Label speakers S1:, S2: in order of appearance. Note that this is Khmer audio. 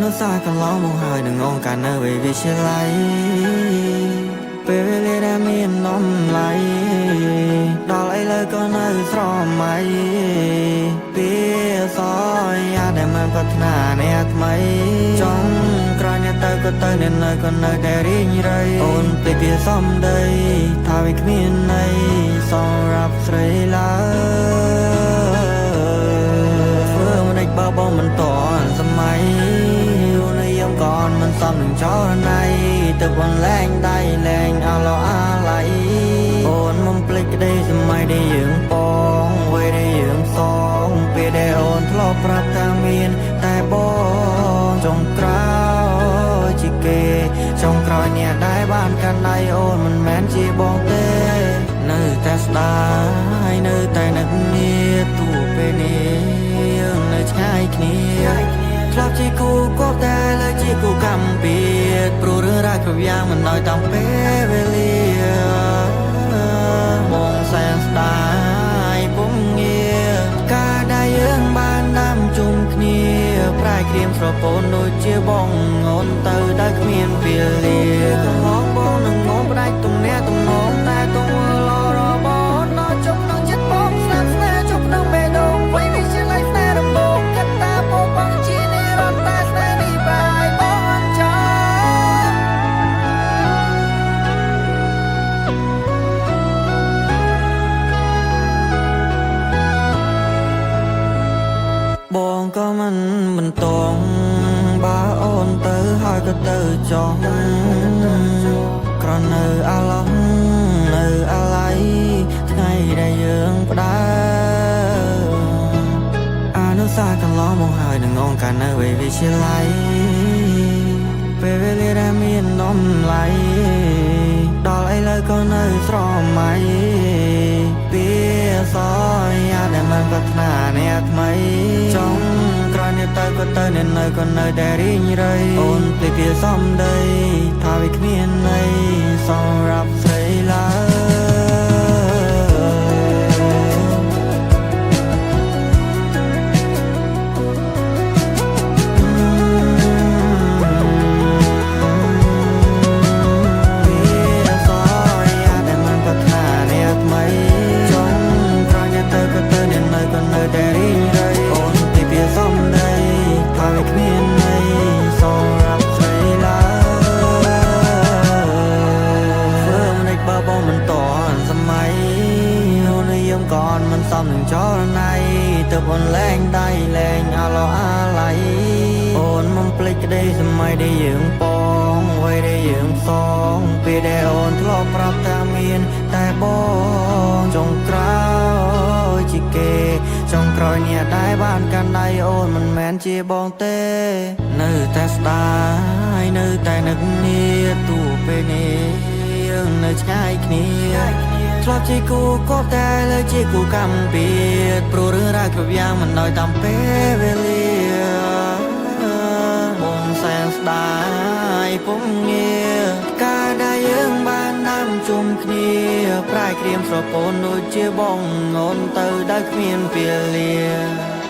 S1: នុសាកន្លងមកហើយនឹងអង្គការនៅវិទ្យាល័យពេលវេលាដែលមាននំឡៃដល់ឥឡូវក៏នៅស្រមៃពីសយយ៉ាដែលមិនប្រាថ្នាអ្នកថ្មីចង់ក្រោយអ្នកទៅក៏ទៅអ្នកនៅក៏នៅតែរីងរៃអូនពេលពីសំដីថាវាគ្មានន័យសម្រាប់ស្រីឡើយធ្វើមិនដេចបើបងមិនតន់សម័យអូនយំក៏អន់មិនសមនឹងចរណៃទៅបងលែងដៃលែងអឡោអាឡៃអូនមិនភ្លេចក្តីសម័យដែលយើងប៉ងវ័យដែលយើងសងពេលដែលអូនធ្លាប់ប្រាប់ថាមានតែបងចុងក្រោយជាគេចុងក្រោយអ្នកដែលបានកាន់ដៃអូនមិនមែនជាបងទេនៅតែស្ដាយនៅតែនឹកនាទូពេលនេះយើងនៅឆ្ងាយគ្នាធ្លាប់ជាគូក៏តែលើជាគូកម្មពៀតព្រោះរឿងរ៉ាវគ្រប់យ៉ាងមិនឲ្យតាមពេលវេលាបងសែនស្ដាយពុំងារការដែលយើងបានដាំជុំគ្នាប្រែក្រៀមស្រពោនដូចជាបងអូនទៅដែលគ្មានពេលលាកំងបងនឹងងំផ្ដាច់ទំនាក់ទំនងតែទងលរបងដល់ជប់ក្នុងចិត្តបងស្នាប់ស្នេហ៍ជប់ក្នុងបេះដូងវ័យនេះជាលៃស្នេហ៍រំបងគិតតាបងបងជានិរន្តរ៍តែស្នេហ៍នេះបាយបងអញ្ចឹងបងក៏មិនបន្តបើអូនទៅហើយក៏ទៅចោះក្រនៅអាឡោះនៅអាឡៃថ្ងៃដែលយើងផ្ដើអនុសាកន្លងមកហើយនឹងអង្គការនៅវិទ្យាល័យពេលវេលាដែលមាននំឡៃដល់ឥឡូវក៏នៅស្រមៃពីសយយ៉ាដែលមិនប្រាថ្នាអ្នកថ្មីចង់ក្រោយអ្នកទៅក៏ទៅអ្នកនៅក៏នៅតែរីងរៃអូនពេលពីសំដីថាវាគ្មានន័យសម្រាប់ស្រីឡើก่อนมันซ้ำหนึ่งจอในแต่บนแรงได้แรงอาลออาไหลโอนมันปลิกได้สมัยได้ยืมปองไว้ได้ยืมซองปีได้โอนทะเลาะปรับตามีนแต่บองจงกล้าวจิเกจงกรอยเนี่ยได้บ้านกันได้โอนมันแมนจีบองเต้นึกแต่สไตล์นึกแต่นึกเนี่ยตัวเป็นนี้ยังนึกง่ายគ្នាធ្លាប់ជាគូក៏តែលើជាគូកម្មពៀតព្រោះរឿងរ៉ាវគ្រប់យ៉ាងមិនឲ្យតាមពេលវេលាបងសែនស្ដាយពុំងារការដែលយើងបានដាំជុំគ្នាប្រែក្រៀមស្រពោនដូចជាបងអូនទៅដែលគ្មានពេលលា